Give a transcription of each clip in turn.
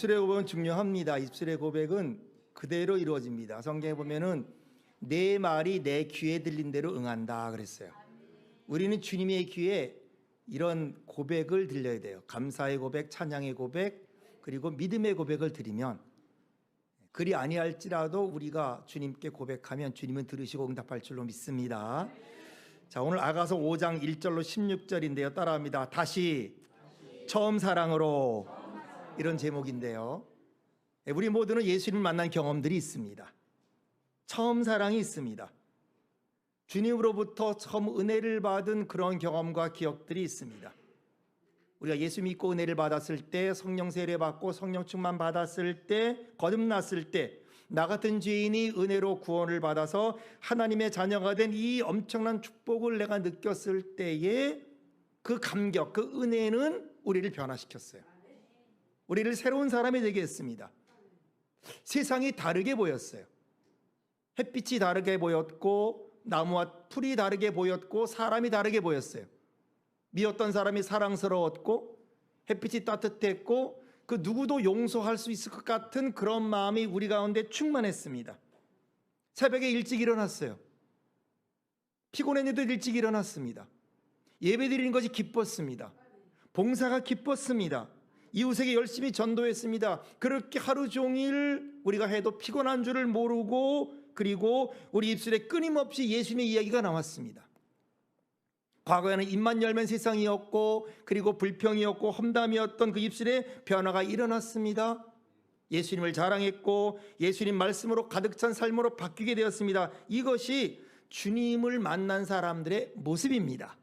입술의 고백은 중요합니다. 입술의 고백은 그대로 이루어집니다. 성경에 보면은 내 말이 내 귀에 들린 대로 응한다 그랬어요. 우리는 주님의 귀에 이런 고백을 들려야 돼요. 감사의 고백, 찬양의 고백, 그리고 믿음의 고백을 드리면, 그리 아니할지라도 우리가 주님께 고백하면 주님은 들으시고 응답할 줄로 믿습니다. 자, 오늘 아가서 5장 1절로 16절인데요. 따라합니다. 다시 처음 사랑으로, 이런 제목인데요. 우리 모두는 예수님을 만난 경험들이 있습니다. 처음 사랑이 있습니다. 주님으로부터 처음 은혜를 받은 그런 경험과 기억들이 있습니다. 우리가 예수 믿고 은혜를 받았을 때, 성령 세례 받고 성령 충만 받았을 때, 거듭났을 때, 나 같은 죄인이 은혜로 구원을 받아서 하나님의 자녀가 된 이 엄청난 축복을 내가 느꼈을 때에 그 감격, 그 은혜는 우리를 변화시켰어요. 우리를 새로운 사람이 되게 했습니다. 세상이 다르게 보였어요. 햇빛이 다르게 보였고, 나무와 풀이 다르게 보였고, 사람이 다르게 보였어요. 미웠던 사람이 사랑스러웠고, 햇빛이 따뜻했고, 그 누구도 용서할 수 있을 것 같은 그런 마음이 우리 가운데 충만했습니다. 새벽에 일찍 일어났어요. 피곤했는데도 일찍 일어났습니다. 예배 드리는 것이 기뻤습니다. 봉사가 기뻤습니다. 이웃에게 열심히 전도했습니다. 그렇게 하루 종일 우리가 해도 피곤한 줄을 모르고, 그리고 우리 입술에 끊임없이 예수님의 이야기가 나왔습니다. 과거에는 입만 열면 세상이었고, 그리고 불평이었고 험담이었던 그 입술에 변화가 일어났습니다. 예수님을 자랑했고, 예수님 말씀으로 가득 찬 삶으로 바뀌게 되었습니다. 이것이 주님을 만난 사람들의 모습입니다.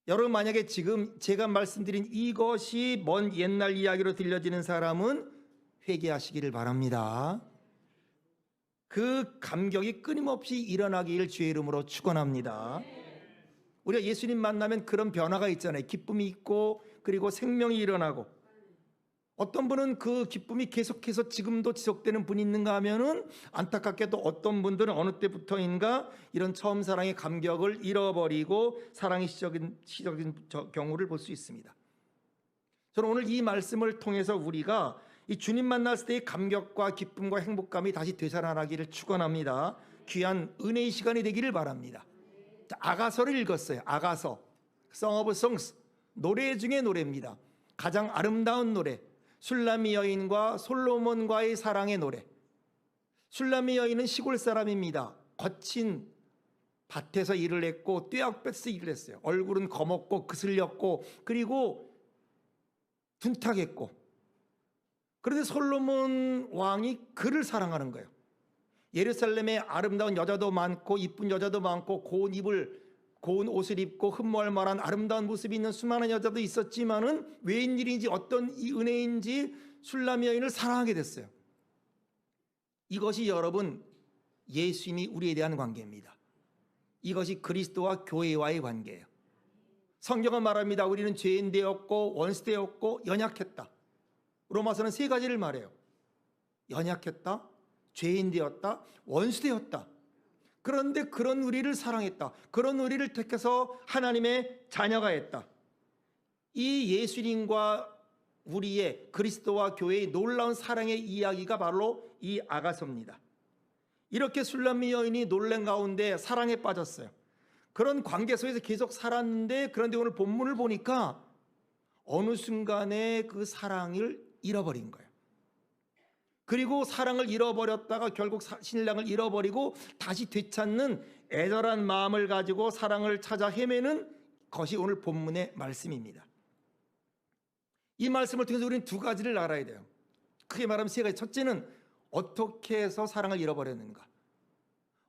여러분, 만약에 지금 제가 말씀드린 이것이 먼 옛날 이야기로 들려지는 사람은 회개하시기를 바랍니다. 그 감격이 끊임없이 일어나기를 주의 이름으로 축원합니다. 우리가 예수님 만나면 그런 변화가 있잖아요. 기쁨이 있고, 그리고 생명이 일어나고, 어떤 분은 그 기쁨이 계속해서 지금도 지속되는 분이 있는가 하면은, 안타깝게도 어떤 분들은 어느 때부터인가 이런 처음 사랑의 감격을 잃어버리고 사랑의 시적인 경우를 볼 수 있습니다. 저는 오늘 이 말씀을 통해서 우리가 이 주님 만났을 때의 감격과 기쁨과 행복감이 다시 되살아나기를 축원합니다. 귀한 은혜의 시간이 되기를 바랍니다. 자, 아가서를 읽었어요. 아가서, Song of Songs, 노래 중에 노래입니다. 가장 아름다운 노래, 술람미 여인과 솔로몬과의 사랑의 노래. 술람미 여인은 시골 사람입니다. 거친 밭에서 일을 했고, 뙤약볕에서 일을 했어요. 얼굴은 거먹고 그슬렸고, 그리고 둔탁했고, 그런데 솔로몬 왕이 그를 사랑하는 거예요. 예루살렘에 아름다운 여자도 많고, 이쁜 여자도 많고, 고운 옷을 입고 흠모할만한 아름다운 모습이 있는 수많은 여자도 있었지만은 웬일인지, 어떤 이 은혜인지 술람미 여인을 사랑하게 됐어요. 이것이 여러분, 예수님이 우리에 대한 관계입니다. 이것이 그리스도와 교회와의 관계예요. 성경은 말합니다. 우리는 죄인 되었고, 원수 되었고, 연약했다. 로마서는 세 가지를 말해요. 연약했다, 죄인 되었다, 원수 되었다. 그런데 그런 우리를 사랑했다. 그런 우리를 택해서 하나님의 자녀가 했다. 이 예수님과 우리의 그리스도와 교회의 놀라운 사랑의 이야기가 바로 이 아가서입니다. 이렇게 술람미 여인이 놀란 가운데 사랑에 빠졌어요. 그런 관계 속에서 계속 살았는데, 그런데 오늘 본문을 보니까 어느 순간에 그 사랑을 잃어버린 거예요. 그리고 사랑을 잃어버렸다가 결국 신랑을 잃어버리고 다시 되찾는 애절한 마음을 가지고 사랑을 찾아 헤매는 것이 오늘 본문의 말씀입니다. 이 말씀을 통해서 우리는 두 가지를 알아야 돼요. 크게 말하면 세 가지. 첫째는 어떻게 해서 사랑을 잃어버렸는가,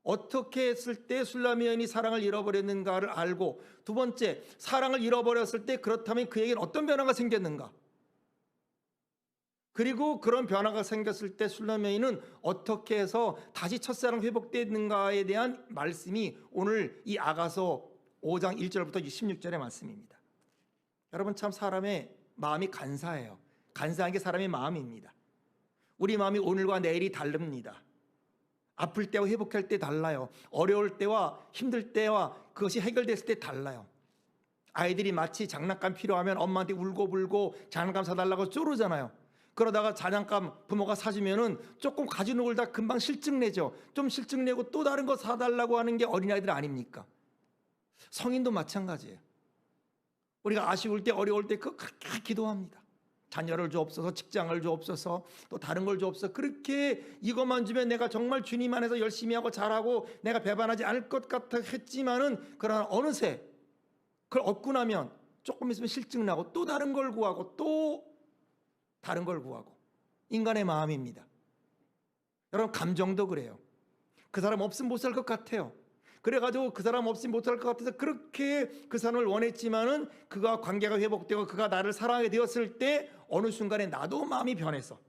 어떻게 했을 때 술람미 여인이 사랑을 잃어버렸는가를 알고, 두 번째, 사랑을 잃어버렸을 때 그렇다면 그에게는 어떤 변화가 생겼는가, 그리고 그런 변화가 생겼을 때 술람미 여인은 어떻게 해서 다시 첫사랑 회복됐는가에 대한 말씀이 오늘 이 아가서 5장 1절부터 16절의 말씀입니다. 여러분, 참 사람의 마음이 간사해요. 간사한 게 사람의 마음입니다. 우리 마음이 오늘과 내일이 다릅니다. 아플 때와 회복할 때 달라요. 어려울 때와 힘들 때와 그것이 해결됐을 때 달라요. 아이들이 마치 장난감 필요하면 엄마한테 울고불고 장난감 사달라고 쪼르잖아요. 그러다가 장난감 부모가 사주면은 조금 가지고 놀다 금방 실증내죠. 좀 실증내고 또 다른 거 사달라고 하는 게 어린아이들 아닙니까? 성인도 마찬가지예요. 우리가 아쉬울 때 어려울 때 그렇게 기도합니다. 자녀를 주옵소서, 직장을 주옵소서, 또 다른 걸 주옵소서. 그렇게 이것만 주면 내가 정말 주님 안에서 열심히 하고 잘하고 내가 배반하지 않을 것 같아 했지만은, 그러나 어느새 그걸 얻고 나면 조금 있으면 실증나고 또 다른 걸 구하고 또 다른 걸 구하고. 인간의 마음입니다. 여러분, 감정도 그래요. 그 사람 없으면 못 살 것 같아요. 그래가지고 그 사람 없으면 못 살 것 같아서 그렇게 그 사람을 원했지만은 그가 관계가 회복되고 그가 나를 사랑하게 되었을 때 어느 순간에 나도 마음이 변해서,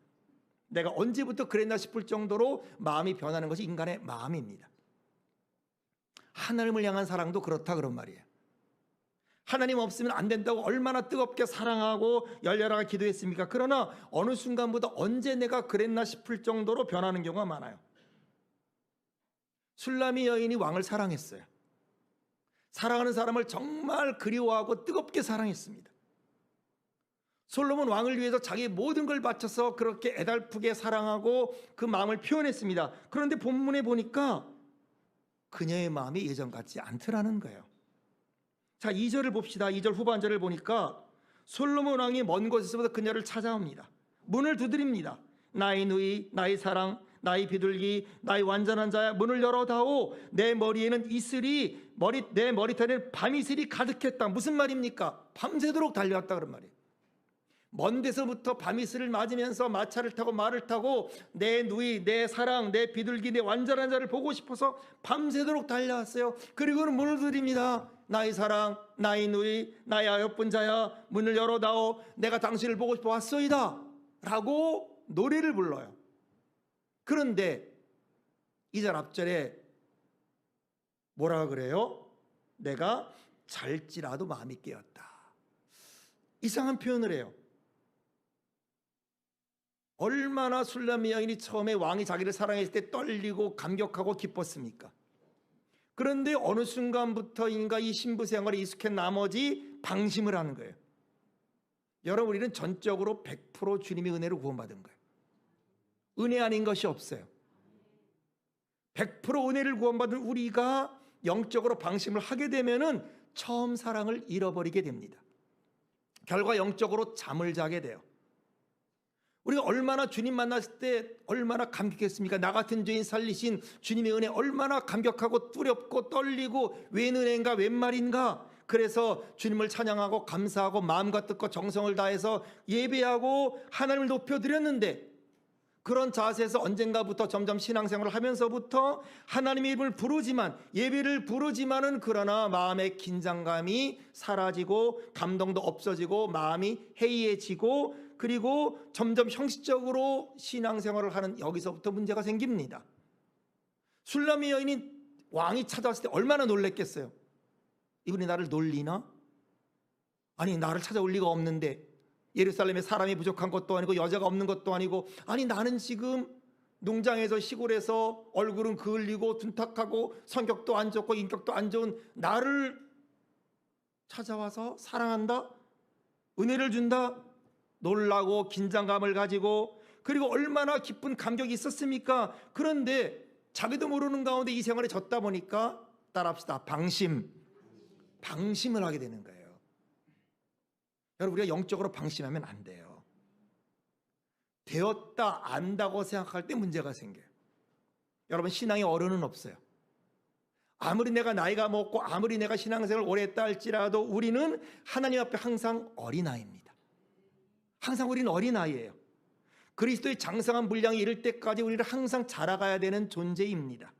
내가 언제부터 그랬나 싶을 정도로 마음이 변하는 것이 인간의 마음입니다. 하나님을 향한 사랑도 그렇다, 그런 말이에요. 하나님 없으면 안 된다고 얼마나 뜨겁게 사랑하고 열렬하게 기도했습니까? 그러나 어느 순간부터 언제 내가 그랬나 싶을 정도로 변하는 경우가 많아요. 술람이 여인이 왕을 사랑했어요. 사랑하는 사람을 정말 그리워하고 뜨겁게 사랑했습니다. 솔로몬 왕을 위해서 자기 모든 걸 바쳐서 그렇게 애달프게 사랑하고 그 마음을 표현했습니다. 그런데 본문에 보니까 그녀의 마음이 예전 같지 않더라는 거예요. 자, 2절을 봅시다. 2절 후반절을 보니까 솔로몬 왕이 먼 곳에서부터 그녀를 찾아옵니다. 문을 두드립니다. 나의 누이, 나의 사랑, 나의 비둘기, 나의 완전한 자야, 문을 열어다오. 내 머리에는 이슬이, 내 머리털에는 밤이슬이 가득했다. 무슨 말입니까? 밤새도록 달려왔다, 그런 말이에요. 먼 데서부터 밤이슬을 맞으면서 마차를 타고 말을 타고 내 누이, 내 사랑, 내 비둘기, 내 완전한 자를 보고 싶어서 밤새도록 달려왔어요. 그리고는 문을 두드립니다. 나의 사랑, 나의 누이, 나의 어여쁜 자야, 문을 열어다오. 내가 당신을 보고 싶어 왔소이다 라고 노래를 불러요. 그런데 2절 앞절에 뭐라 그래요? 내가 잘지라도 마음이 깨었다. 이상한 표현을 해요. 얼마나 술람 여인이 처음에 왕이 자기를 사랑했을 때 떨리고 감격하고 기뻤습니까? 그런데 어느 순간부터인가 이 신부 생활에 익숙한 나머지 방심을 하는 거예요. 여러분, 우리는 전적으로 100% 주님의 은혜로 구원받은 거예요. 은혜 아닌 것이 없어요. 100% 은혜를 구원받은 우리가 영적으로 방심을 하게 되면은 처음 사랑을 잃어버리게 됩니다. 결과 영적으로 잠을 자게 돼요. 우리가 얼마나 주님 만났을 때 얼마나 감격했습니까? 나 같은 죄인 살리신 주님의 은혜 얼마나 감격하고 두렵고 떨리고, 웬 은혜인가, 웬 말인가. 그래서 주님을 찬양하고 감사하고 마음과 뜻과 정성을 다해서 예배하고 하나님을 높여드렸는데, 그런 자세에서 언젠가부터 점점 신앙생활을 하면서부터 하나님의 이름을 부르지만, 예배를 부르지만은 그러나 마음의 긴장감이 사라지고 감동도 없어지고 마음이 해이해지고, 그리고 점점 형식적으로 신앙생활을 하는, 여기서부터 문제가 생깁니다. 술람의 여인이 왕이 찾아왔을 때 얼마나 놀랬겠어요. 이분이 나를 놀리나? 아니, 나를 찾아올 리가 없는데, 예루살렘에 사람이 부족한 것도 아니고 여자가 없는 것도 아니고, 아니 나는 지금 농장에서 시골에서 얼굴은 그을리고 둔탁하고 성격도 안 좋고 인격도 안 좋은 나를 찾아와서 사랑한다? 은혜를 준다? 놀라고 긴장감을 가지고, 그리고 얼마나 기쁜 감격이 있었습니까? 그런데 자기도 모르는 가운데 이 생활에 졌다 보니까, 따라합시다, 방심을 하게 되는 거예요. 여러분, 우리가 영적으로 방심하면 안 돼요. 되었다 안다고 생각할 때 문제가 생겨요. 여러분, 신앙의 어른은 없어요. 아무리 내가 나이가 먹고 아무리 내가 신앙생활을 오래 했다 할지라도 우리는 하나님 앞에 항상 어린아이입니다. 항상 우리는 어린아이예요. 그리스도의 장성한 분량이 이를 때까지 우리는 항상 자라가야 되는 존재입니다.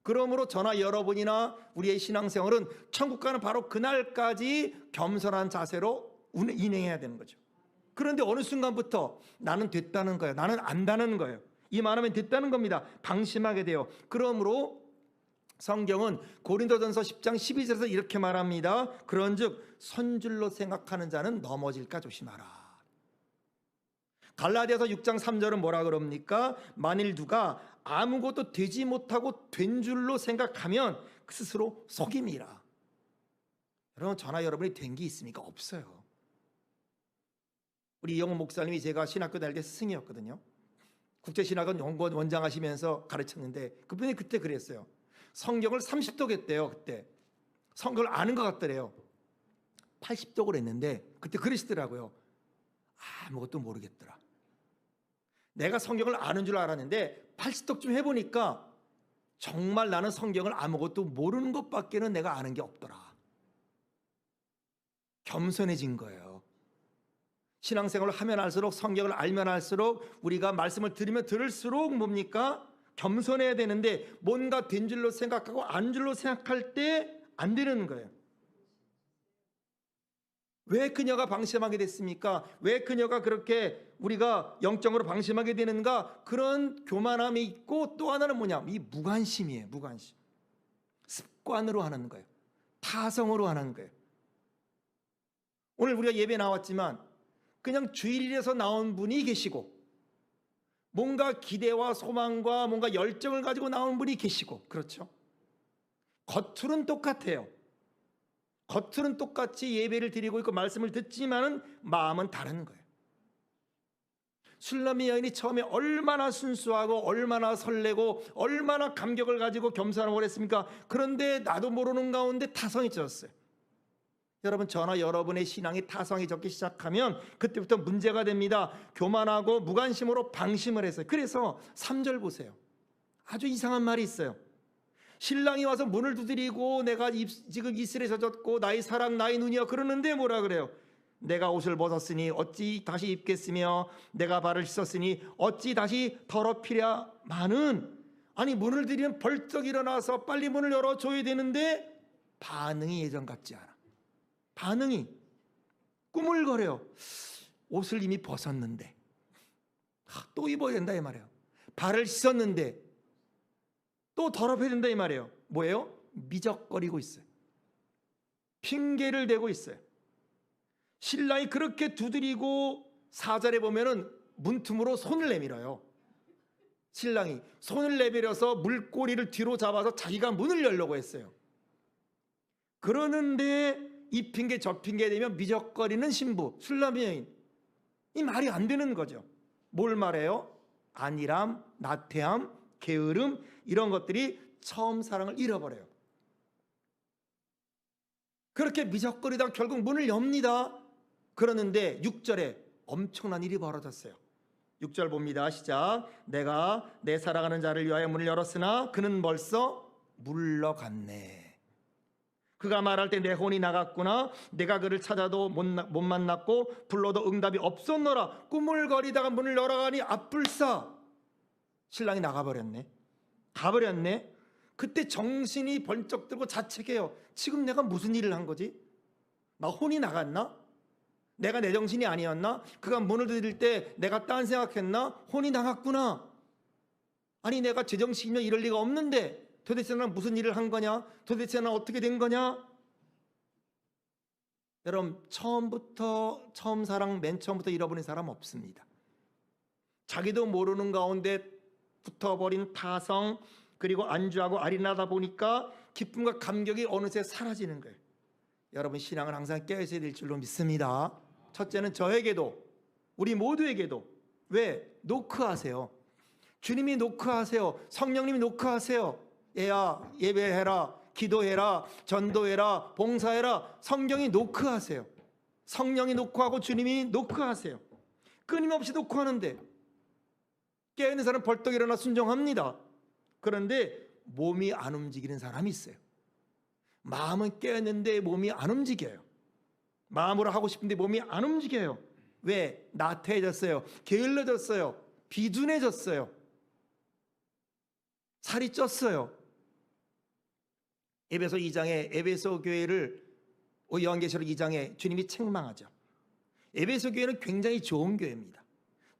그러므로 저나 여러분이나 우리의 신앙생활은 천국 가는 바로 그날까지 겸손한 자세로 인행해야 되는 거죠. 그런데 어느 순간부터 나는 됐다는 거예요. 나는 안다는 거예요. 이 말하면 됐다는 겁니다. 방심하게 돼요. 그러므로 성경은 고린도전서 10장 12절에서 이렇게 말합니다. 그런즉 선줄로 생각하는 자는 넘어질까 조심하라. 갈라디아서 6장 3절은 뭐라 그럽니까? 만일 누가 아무것도 되지 못하고 된 줄로 생각하면 스스로 속임이라. 그럼 저나 여러분이 된 게 있습니까? 없어요. 우리 이영호 목사님이 제가 신학교 다닐 때 스승이었거든요. 국제신학원 연구원 원장 하시면서 가르쳤는데 그분이 그때 그랬어요. 성경을 30독 했대요. 그때 성경을 아는 것 같더래요. 80독을 했는데 그때 그러시더라고요. 아무것도 모르겠더라. 내가 성경을 아는 줄 알았는데 80독 해보니까 정말 나는 성경을 아무것도 모르는 것밖에는 내가 아는 게 없더라. 겸손해진 거예요. 신앙생활을 하면 할수록, 성경을 알면 할수록, 우리가 말씀을 들으면 들을수록 뭡니까? 겸손해야 되는데 뭔가 된 줄로 생각하고 안 줄로 생각할 때 안 되는 거예요. 왜 그녀가 방심하게 됐습니까? 왜 그녀가 그렇게 우리가 영적으로 방심하게 되는가? 그런 교만함이 있고, 또 하나는 뭐냐? 이 무관심이에요. 무관심. 습관으로 하는 거예요. 타성으로 하는 거예요. 오늘 우리가 예배 나왔지만 그냥 주일에서 나온 분이 계시고, 뭔가 기대와 소망과 뭔가 열정을 가지고 나온 분이 계시고, 그렇죠? 겉으로는 똑같아요. 겉으로는 똑같이 예배를 드리고 있고 말씀을 듣지만은 마음은 다른 거예요. 술람미 여인이 처음에 얼마나 순수하고 얼마나 설레고 얼마나 감격을 가지고 겸손하고 그랬습니까? 그런데 나도 모르는 가운데 타성이 졌어요. 여러분, 저나 여러분의 신앙이 타성이 졌기 시작하면 그때부터 문제가 됩니다. 교만하고 무관심으로 방심을 했어요. 그래서 3절 보세요. 아주 이상한 말이 있어요. 신랑이 와서 문을 두드리고 내가 지금 이슬에 젖었고 나의 사랑 나의 눈이여 그러는데 뭐라 그래요? 내가 옷을 벗었으니 어찌 다시 입겠으며 내가 발을 씻었으니 어찌 다시 더럽히랴마는. 아니, 문을 두드리면 벌떡 일어나서 빨리 문을 열어줘야 되는데 반응이 예전 같지 않아. 반응이 꾸물거려요. 옷을 이미 벗었는데 또 입어야 된다 이 말이에요. 발을 씻었는데 또 더럽혀야 된다 이 말이에요. 뭐예요? 미적거리고 있어요. 핑계를 대고 있어요. 신랑이 그렇게 두드리고 4절에 보면은 문틈으로 손을 내밀어요. 신랑이 손을 내밀어서 물꼬리를 뒤로 잡아서 자기가 문을 열려고 했어요. 그러는데 이 핑계 저 핑계 대면 미적거리는 신부 술람미 여인, 이 말이 안 되는 거죠. 뭘 말해요? 안일함, 나태함, 게으름, 이런 것들이 처음 사랑을 잃어버려요. 그렇게 미적거리다 결국 문을 엽니다. 그러는데 6절에 엄청난 일이 벌어졌어요. 6절 봅니다. 시작. 내가 내 사랑하는 자를 위하여 문을 열었으나 그는 벌써 물러갔네. 그가 말할 때 내 혼이 나갔구나. 내가 그를 찾아도 못 만났고 불러도 응답이 없었노라. 꾸물거리다가 문을 열어가니 앞불싸. 신랑이 나가버렸네. 가버렸네. 그때 정신이 번쩍 들고 자책해요. 지금 내가 무슨 일을 한 거지? 나 혼이 나갔나? 내가 내 정신이 아니었나? 그가 문을 두드릴 때 내가 딴 생각했나? 혼이 나갔구나. 아니, 내가 제정신이면 이럴 리가 없는데 도대체 난 무슨 일을 한 거냐? 도대체 난 어떻게 된 거냐? 여러분, 처음 사랑 맨 처음부터 잃어버린 사람 없습니다. 자기도 모르는 가운데 붙어버린 타성, 그리고 안주하고 아린하다 보니까 기쁨과 감격이 어느새 사라지는 거예요. 여러분, 신앙은 항상 깨어있어야 될 줄로 믿습니다. 첫째는 저에게도, 우리 모두에게도. 왜? 노크하세요. 주님이 노크하세요. 성령님이 노크하세요. 얘야, 예배해라, 기도해라, 전도해라, 봉사해라. 성경이 노크하세요. 성령이 노크하고 주님이 노크하세요. 끊임없이 노크하는데 깨어있는 사람은 벌떡 일어나 순종합니다. 그런데 몸이 안 움직이는 사람이 있어요. 마음은 깨었는데 몸이 안 움직여요. 마음으로 하고 싶은데 몸이 안 움직여요. 왜? 나태해졌어요. 게을러졌어요. 비둔해졌어요. 살이 쪘어요. 에베소 2장에 에베소 교회를 요한계시록 2장에 주님이 책망하죠. 에베소 교회는 굉장히 좋은 교회입니다.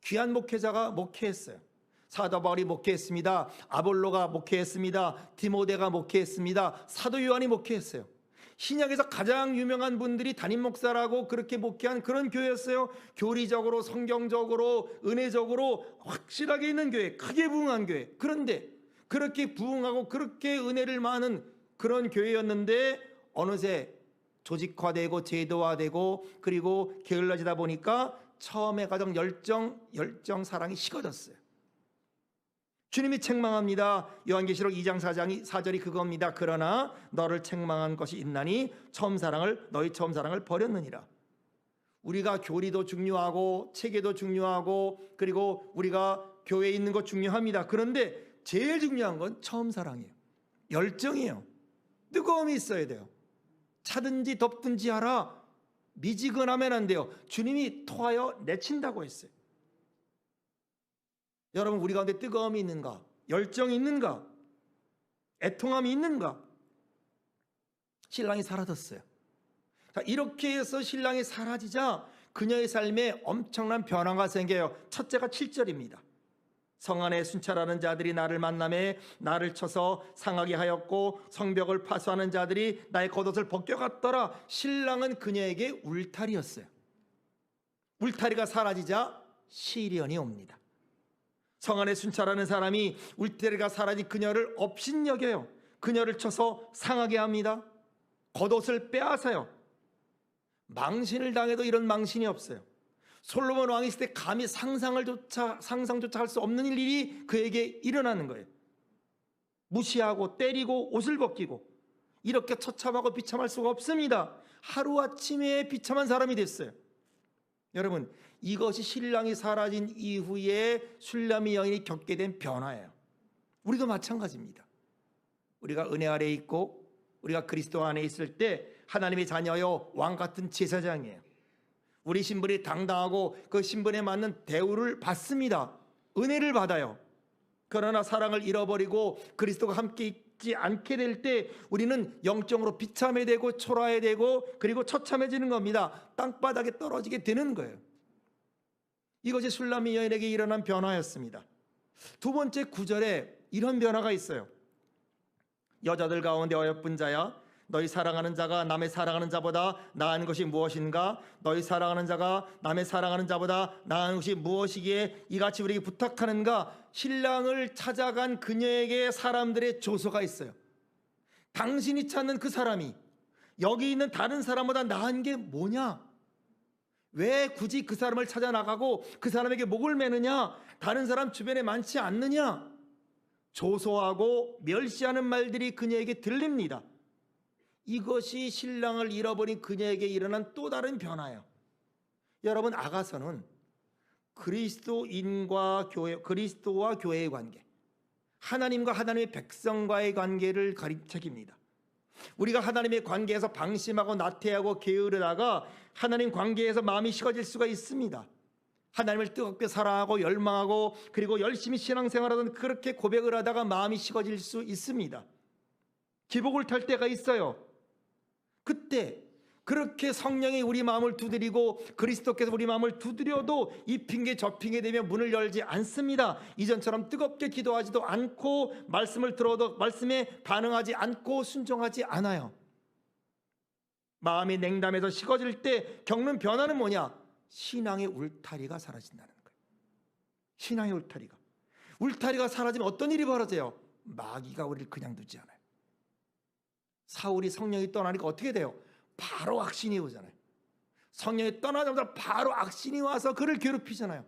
귀한 목회자가 목회했어요. 사도 바울이 목회했습니다. 아볼로가 목회했습니다. 디모데가 목회했습니다. 사도 요한이 목회했어요. 신약에서 가장 유명한 분들이 담임 목사라고 그렇게 목회한 그런 교회였어요. 교리적으로, 성경적으로, 은혜적으로 확실하게 있는 교회, 크게 부흥한 교회. 그런데 그렇게 부흥하고 그렇게 은혜를 많은 그런 교회였는데 어느새 조직화되고 제도화되고 그리고 게을러지다 보니까 처음에 가정 열정 사랑이 식어졌어요. 주님이 책망합니다. 요한계시록 2장 4절이 그겁니다. 그러나 너를 책망한 것이 있나니 너희 처음 사랑을 버렸느니라. 우리가 교리도 중요하고 체계도 중요하고 그리고 우리가 교회에 있는 것 중요합니다. 그런데 제일 중요한 건 처음 사랑이에요. 열정이에요. 뜨거움이 있어야 돼요. 차든지 덥든지 하라. 미지근하면 안 돼요. 주님이 토하여 내친다고 했어요. 여러분, 우리 가운데 뜨거움이 있는가? 열정이 있는가? 애통함이 있는가? 신랑이 사라졌어요. 자, 이렇게 해서 신랑이 사라지자 그녀의 삶에 엄청난 변화가 생겨요. 첫째가 7절입니다. 성 안에 순찰하는 자들이 나를 만나매 나를 쳐서 상하게 하였고 성벽을 파수하는 자들이 나의 겉옷을 벗겨갔더라. 신랑은 그녀에게 울타리였어요. 울타리가 사라지자 시련이 옵니다. 성 안에 순찰하는 사람이 울타리가 사라진 그녀를 업신여겨요. 그녀를 쳐서 상하게 합니다. 겉옷을 빼앗아요. 망신을 당해도 이런 망신이 없어요. 솔로몬 왕이 있을 때 감히 상상조차 할 수 없는 일이 그에게 일어나는 거예요. 무시하고 때리고 옷을 벗기고 이렇게 처참하고 비참할 수가 없습니다. 하루아침에 비참한 사람이 됐어요. 여러분, 이것이 신랑이 사라진 이후에 슐라미 여인이 겪게 된 변화예요. 우리도 마찬가지입니다. 우리가 은혜 아래에 있고 우리가 그리스도 안에 있을 때 하나님의 자녀요 왕같은 제사장이에요. 우리 신분이 당당하고 그 신분에 맞는 대우를 받습니다. 은혜를 받아요. 그러나 사랑을 잃어버리고 그리스도가 함께 있지 않게 될 때 우리는 영적으로 비참해 되고 초라해 되고 그리고 처참해지는 겁니다. 땅바닥에 떨어지게 되는 거예요. 이것이 슐라미 여인에게 일어난 변화였습니다. 두 번째 9절에 이런 변화가 있어요. 여자들 가운데 어여쁜 자야, 너희 사랑하는 자가 남의 사랑하는 자보다 나은 것이 무엇인가? 너희 사랑하는 자가 남의 사랑하는 자보다 나은 것이 무엇이기에 이같이 우리에게 부탁하는가? 신랑을 찾아간 그녀에게 사람들의 조소가 있어요. 당신이 찾는 그 사람이 여기 있는 다른 사람보다 나은 게 뭐냐? 왜 굳이 그 사람을 찾아 나가고 그 사람에게 목을 매느냐? 다른 사람 주변에 많지 않느냐? 조소하고 멸시하는 말들이 그녀에게 들립니다. 이것이 신랑을 잃어버린 그녀에게 일어난 또 다른 변화예요. 여러분, 아가서는 그리스도와 교회의 관계, 하나님과 하나님의 백성과의 관계를 가르쳐줍니다. 우리가 하나님의 관계에서 방심하고 나태하고 게으르다가 하나님 관계에서 마음이 식어질 수가 있습니다. 하나님을 뜨겁게 사랑하고 열망하고 그리고 열심히 신앙생활하던 그렇게 고백을 하다가 마음이 식어질 수 있습니다. 기복을 탈 때가 있어요. 그때 그렇게 성령이 우리 마음을 두드리고 그리스도께서 우리 마음을 두드려도 이 핑계 저 핑계 되면 문을 열지 않습니다. 이전처럼 뜨겁게 기도하지도 않고 말씀을 들어도 말씀에 반응하지 않고 순종하지 않아요. 마음이 냉담해서 식어질 때 겪는 변화는 뭐냐? 신앙의 울타리가 사라진다는 거예요. 신앙의 울타리가 사라지면 어떤 일이 벌어져요? 마귀가 우리를 그냥 두지 않아요. 사울이 성령이 떠나니까 어떻게 돼요? 바로 악신이 오잖아요. 성령이 떠나자마자 바로 악신이 와서 그를 괴롭히잖아요.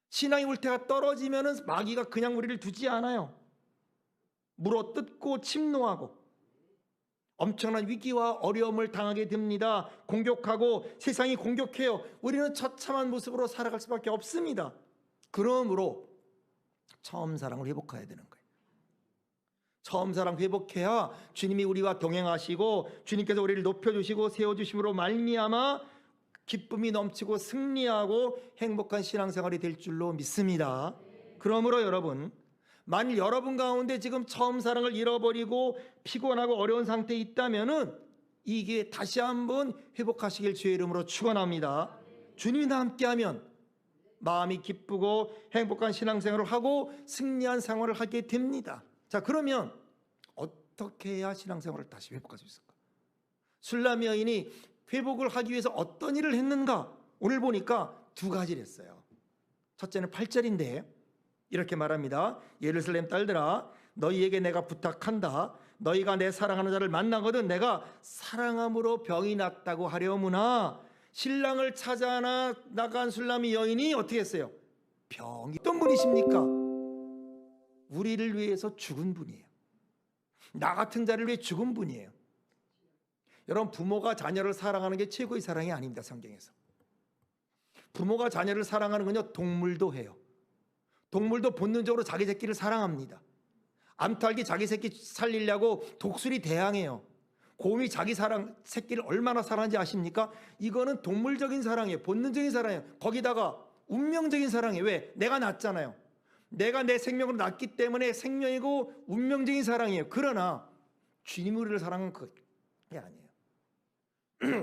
신앙의 울타리가 떨어지면 마귀가 그냥 우리를 두지 않아요. 물어뜯고 침노하고 엄청난 위기와 어려움을 당하게 됩니다. 공격하고 세상이 공격해요. 우리는 처참한 모습으로 살아갈 수밖에 없습니다. 그러므로 처음 사랑을 회복해야 되는 거예요. 처음 사랑 회복해야 주님이 우리와 동행하시고 주님께서 우리를 높여주시고 세워주심으로 말미암아 기쁨이 넘치고 승리하고 행복한 신앙생활이 될 줄로 믿습니다. 그러므로 여러분, 만일 여러분 가운데 지금 처음 사랑을 잃어버리고 피곤하고 어려운 상태에 있다면은 이게 다시 한번 회복하시길 주의 이름으로 축원합니다. 주님이 나 함께하면 마음이 기쁘고 행복한 신앙생활을 하고 승리한 생활을 하게 됩니다. 자, 그러면 어떻게 해야 신앙생활을 다시 회복할 수 있을까? 슐라미 여인이 회복을 하기 위해서 어떤 일을 했는가? 오늘 보니까 두 가지를 했어요. 첫째는 8절인데 이렇게 말합니다. 예루살렘 딸들아, 너희에게 내가 부탁한다. 너희가 내 사랑하는 자를 만나거든 내가 사랑함으로 병이 낫다고 하려무나. 신랑을 찾아 나간 술람이 여인이 어떻게 했어요? 병이 어떤 분이십니까? 우리를 위해서 죽은 분이에요. 나 같은 자를 위해 죽은 분이에요. 여러분, 부모가 자녀를 사랑하는 게 최고의 사랑이 아닙니다. 성경에서 부모가 자녀를 사랑하는 건요, 동물도 해요. 동물도 본능적으로 자기 새끼를 사랑합니다. 암탉이 자기 새끼 살리려고 독수리 대항해요. 곰이 자기 새끼를 얼마나 사랑하는지 아십니까? 이거는 동물적인 사랑이에요. 본능적인 사랑이에요. 거기다가 운명적인 사랑이에요. 왜? 내가 낳았잖아요. 내가 내 생명으로 낳기 때문에 생명이고 운명적인 사랑이에요. 그러나 주님 우리를 사랑한 그게 아니에요.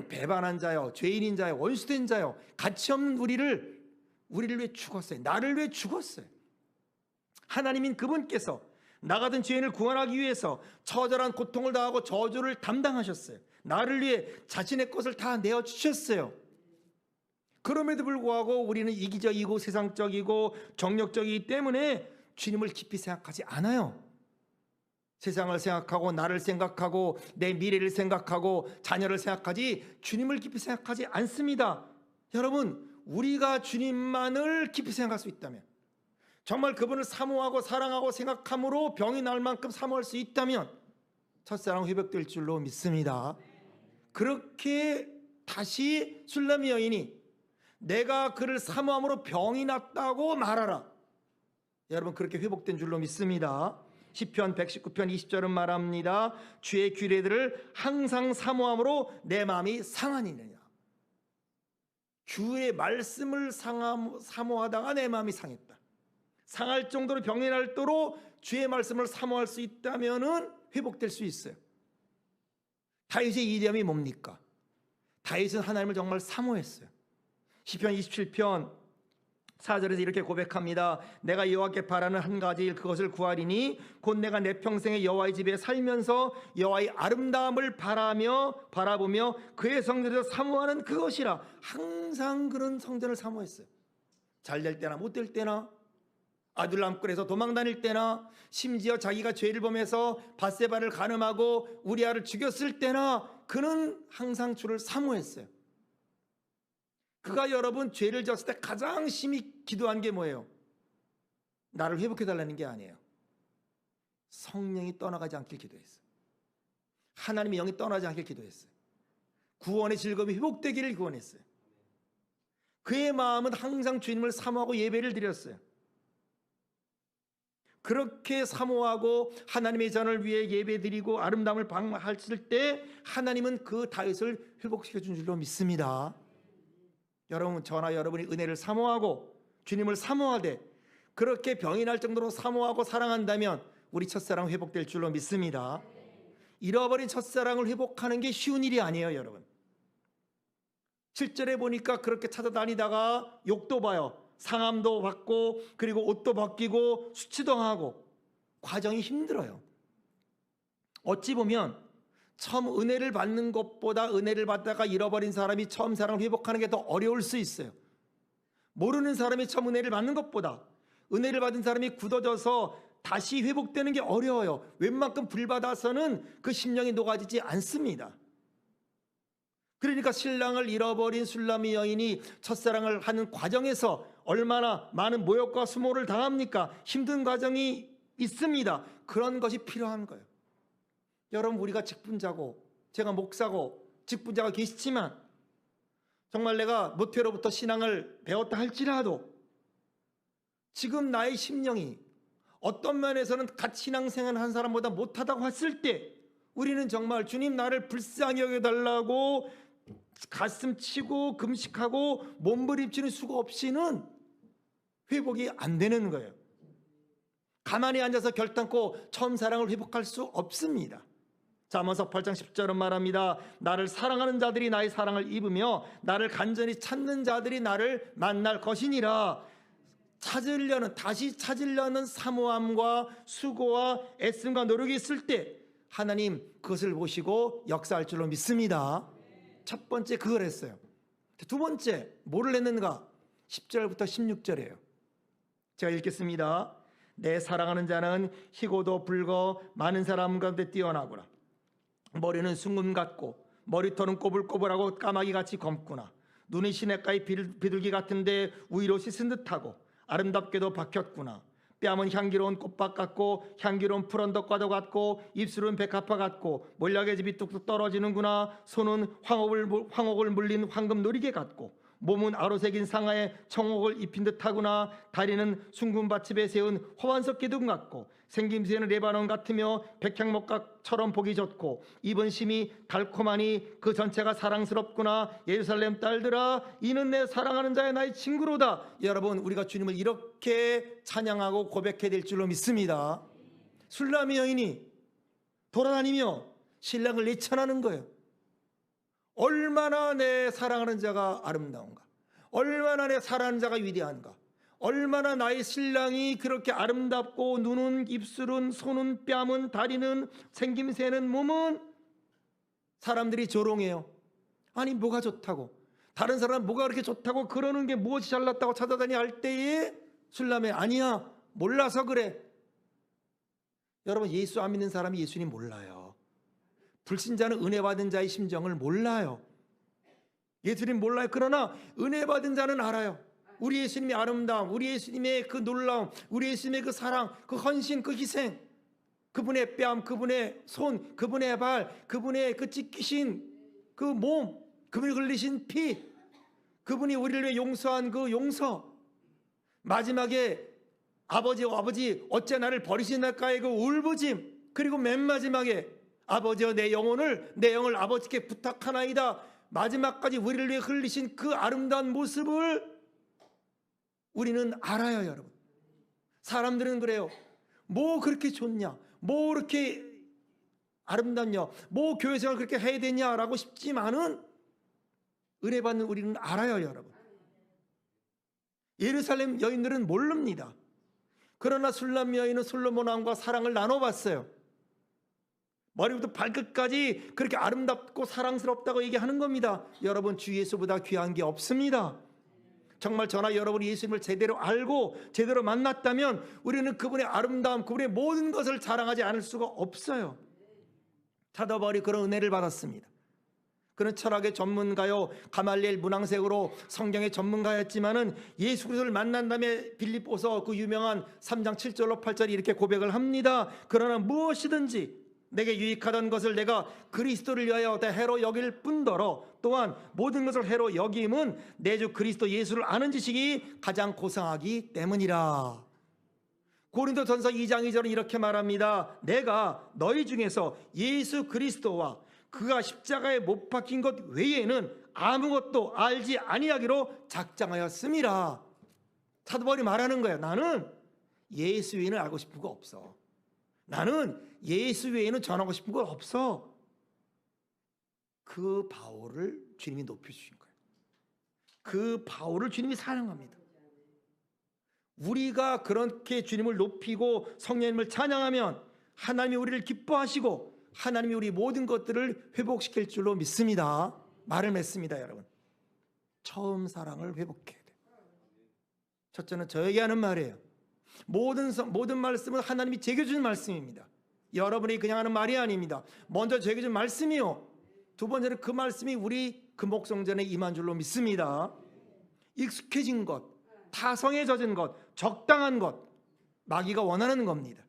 배반한 자요, 죄인인 자요, 원수된 자요, 가치 없는 우리를 위해 죽었어요. 나를 위해 죽었어요. 하나님인 그분께서 나 같은 죄인을 구원하기 위해서 처절한 고통을 당하고 저주를 담당하셨어요. 나를 위해 자신의 것을 다 내어주셨어요. 그럼에도 불구하고 우리는 이기적이고 세상적이고 정력적이기 때문에 주님을 깊이 생각하지 않아요. 세상을 생각하고 나를 생각하고 내 미래를 생각하고 자녀를 생각하지 주님을 깊이 생각하지 않습니다. 여러분, 우리가 주님만을 깊이 생각할 수 있다면, 정말 그분을 사모하고 사랑하고 생각함으로 병이 날 만큼 사모할 수 있다면 첫사랑 회복될 줄로 믿습니다. 그렇게 다시 술람 여인이 내가 그를 사모함으로 병이 났다고 말하라. 여러분, 그렇게 회복된 줄로 믿습니다. 시편 119편 20절은 말합니다. 주의 규례들을 항상 사모함으로 내 마음이 상하니느냐. 주의 말씀을 사모하다가 내 마음이 상했다. 상할 정도로 병이 날도록 주의 말씀을 사모할 수 있다면 회복될 수 있어요. 다윗의 이점이 뭡니까? 다윗은 하나님을 정말 사모했어요. 시편 27편 4절에서 이렇게 고백합니다. 내가 여호와께 바라는 한 가지 일, 그것을 구하리니 곧 내가 내 평생에 여호와의 집에 살면서 여호와의 아름다움을 바라보며 그의 성전에서 사모하는 그것이라. 항상 그런 성전을 사모했어요. 잘 될 때나 못 될 때나, 아둘람굴에서 도망다닐 때나, 심지어 자기가 죄를 범해서 밧세바를 간음하고 우리아를 죽였을 때나 그는 항상 주를 사모했어요. 그가 여러분 죄를 지었을 때 가장 심히 기도한 게 뭐예요? 나를 회복해달라는 게 아니에요. 성령이 떠나가지 않길 기도했어요. 하나님의 영이 떠나지 않길 기도했어요. 구원의 즐거움이 회복되기를 구원했어요. 그의 마음은 항상 주님을 사모하고 예배를 드렸어요. 그렇게 사모하고 하나님의 전을 위해 예배드리고 아름다움을 방하했을 때 하나님은 그 다윗을 회복시켜준 줄로 믿습니다. 여러분, 저나 여러분이 은혜를 사모하고 주님을 사모하되 그렇게 병이 날 정도로 사모하고 사랑한다면 우리 첫사랑 회복될 줄로 믿습니다. 잃어버린 첫사랑을 회복하는 게 쉬운 일이 아니에요. 여러분, 7절에 보니까 그렇게 찾아다니다가 욕도 봐요. 상함도 받고 그리고 옷도 벗기고 수치도 과정이 힘들어요. 어찌 보면 처음 은혜를 받는 것보다 은혜를 받다가 잃어버린 사람이 처음 사랑을 회복하는 게 더 어려울 수 있어요. 모르는 사람이 처음 은혜를 받는 것보다 은혜를 받은 사람이 굳어져서 다시 회복되는 게 어려워요. 웬만큼 불받아서는 그 심령이 녹아지지 않습니다. 그러니까 신랑을 잃어버린 술람이 여인이 첫사랑을 하는 과정에서 얼마나 많은 모욕과 수모를 당합니까? 힘든 과정이 있습니다. 그런 것이 필요한 거예요. 여러분, 우리가 직분자고 제가 목사고 직분자가 계시지만 정말 내가 모태로부터 신앙을 배웠다 할지라도 지금 나의 심령이 어떤 면에서는 같이 신앙생활 한 사람보다 못하다고 했을 때 우리는 정말 주님 나를 불쌍히 여겨달라고 가슴 치고 금식하고 몸부림치는 수가 없이는 회복이 안 되는 거예요. 가만히 앉아서 결단코 처음 사랑을 회복할 수 없습니다. 잠언서 8장 10절은 말합니다. 나를 사랑하는 자들이 나의 사랑을 입으며 나를 간절히 찾는 자들이 나를 만날 것이니라. 다시 찾으려는 사모함과 수고와 애씀과 노력이 있을 때 하나님 그것을 보시고 역사할 줄로 믿습니다. 첫 번째 그걸 했어요. 두 번째 뭐를 했는가? 10절부터 16절이에요. 제가 읽겠습니다. 내 사랑하는 자는 희고도 붉어 많은 사람 가운데 뛰어나구나. 머리는 숭금 같고 머리털은 꼬불꼬불하고 까마귀같이 검구나. 눈이 시냇가의 비둘기 같은데 우위로 씻은 듯하고 아름답게도 박혔구나. 뺨은 향기로운 꽃밭 같고 향기로운 푸른덕과도 같고 입술은 백합화 같고 몰약의 집이 뚝뚝 떨어지는구나. 손은 황옥을 물린 황금 놀이개 같고 몸은 아로새긴 상아에 청옥을 입힌 듯하구나. 다리는 숭금밭집에 세운 화환석 기둥 같고 생김새는 레바논 같으며 백향목각처럼 보기 좋고 입은 심이 달콤하니 그 전체가 사랑스럽구나. 예루살렘 딸들아, 이는 내 사랑하는 자의 나의 친구로다. 여러분, 우리가 주님을 이렇게 찬양하고 고백해야 될 줄로 믿습니다. 술람의 여인이 돌아다니며 신랑을 내천하는 거예요. 얼마나 내 사랑하는 자가 아름다운가, 얼마나 내 사랑하는 자가 위대한가, 얼마나 나의 신랑이 그렇게 아름답고 눈은, 입술은, 손은, 뺨은, 다리는, 생김새는, 몸은. 사람들이 조롱해요. 아니 뭐가 좋다고, 다른 사람은 뭐가 그렇게 좋다고, 그러는 게 무엇이 잘났다고 찾아다니 할 때에 술람에 아니야, 몰라서 그래. 여러분, 예수 안 믿는 사람이 예수님 몰라요. 불신자는 은혜 받은 자의 심정을 몰라요. 예수님 몰라요. 그러나 은혜 받은 자는 알아요. 우리 예수님의 아름다움, 우리 예수님의 그 놀라움, 우리 예수님의 그 사랑, 그 헌신, 그 희생, 그분의 뺨, 그분의 손, 그분의 발, 그분의 그 찢기신 그 몸, 그분이 흘리신 피, 그분이 우리를 위해 용서한 그 용서, 마지막에 아버지 어째 나를 버리시나까의 그 울부짐, 그리고 맨 마지막에 아버지여 내 영을 아버지께 부탁하나이다. 마지막까지 우리를 위해 흘리신 그 아름다운 모습을 우리는 알아요. 여러분, 사람들은 그래요. 뭐 그렇게 좋냐, 뭐 그렇게 아름답냐, 뭐 교회 생활 그렇게 해야 되냐라고 싶지만은 은혜 받는 우리는 알아요. 여러분, 예루살렘 여인들은 모릅니다. 그러나 술람 여인은 솔로몬 왕과 사랑을 나눠봤어요. 머리부터 발끝까지 그렇게 아름답고 사랑스럽다고 얘기하는 겁니다. 여러분, 주 예수보다 귀한 게 없습니다. 정말 저나 여러분이 예수님을 제대로 알고 제대로 만났다면 우리는 그분의 아름다움, 그분의 모든 것을 자랑하지 않을 수가 없어요. 사도 바울이 그런 은혜를 받았습니다. 그는 철학의 전문가요, 가말리엘 문항색으로 성경의 전문가였지만은 예수 그리스도를 만난 다음에 빌립보서 그 유명한 3장 7절로 8절이 이렇게 고백을 합니다. 그러나 무엇이든지 내게 유익하던 것을 내가 그리스도를 위하여 다 해로 여길 뿐더러 또한 모든 것을 해로 여김은 내 주 그리스도 예수를 아는 지식이 가장 고상하기 때문이라. 고린도전서 2장 2절은 이렇게 말합니다. 내가 너희 중에서 예수 그리스도와 그가 십자가에 못 박힌 것 외에는 아무것도 알지 아니하기로 작정하였음이라. 사도 바울이 말하는 거예요. 나는 예수 외에는 알고 싶은 거 없어. 나는 예수 외에는 전하고 싶은 거 없어. 그 바울을 주님이 높여주신 거예요. 그 바울을 주님이 사랑합니다. 우리가 그렇게 주님을 높이고 성령님을 찬양하면 하나님이 우리를 기뻐하시고 하나님이 우리 모든 것들을 회복시킬 줄로 믿습니다. 말을 맺습니다. 여러분, 처음 사랑을 회복해야 돼요. 첫째는 저에게 하는 말이에요. 모든 말씀은 하나님이 제게 주신 말씀입니다. 여러분이 그냥 하는 말이 아닙니다. 먼저 제게 준 말씀이요, 두 번째는 그 말씀이 우리 금옥성전에 임한 줄로 믿습니다. 익숙해진 것, 타성에 젖은 것, 적당한 것, 마귀가 원하는 겁니다.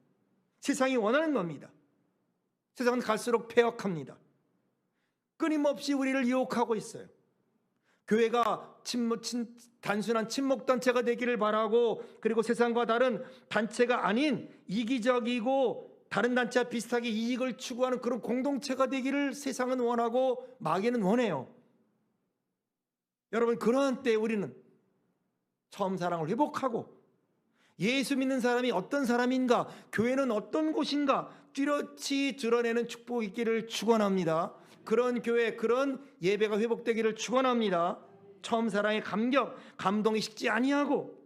세상이 원하는 겁니다. 세상은 갈수록 폐역합니다. 끊임없이 우리를 유혹하고 있어요. 교회가 단순한 친목단체가 되기를 바라고, 그리고 세상과 다른 단체가 아닌 이기적이고 다른 단체와 비슷하게 이익을 추구하는 그런 공동체가 되기를 세상은 원하고 마귀는 원해요. 여러분, 그러한 때 우리는 처음 사랑을 회복하고 예수 믿는 사람이 어떤 사람인가, 교회는 어떤 곳인가 뚜렷이 드러내는 축복이 있기를 축원합니다. 그런 교회, 그런 예배가 회복되기를 축원합니다. 처음 사랑의 감동이 식지 아니하고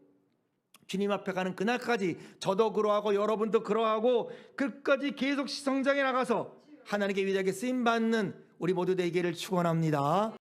주님 앞에 가는 그날까지 저도 그러하고 여러분도 그러하고 끝까지 계속 성장해 나가서 하나님께 위대하게 쓰임 받는 우리 모두 되기를 축원합니다.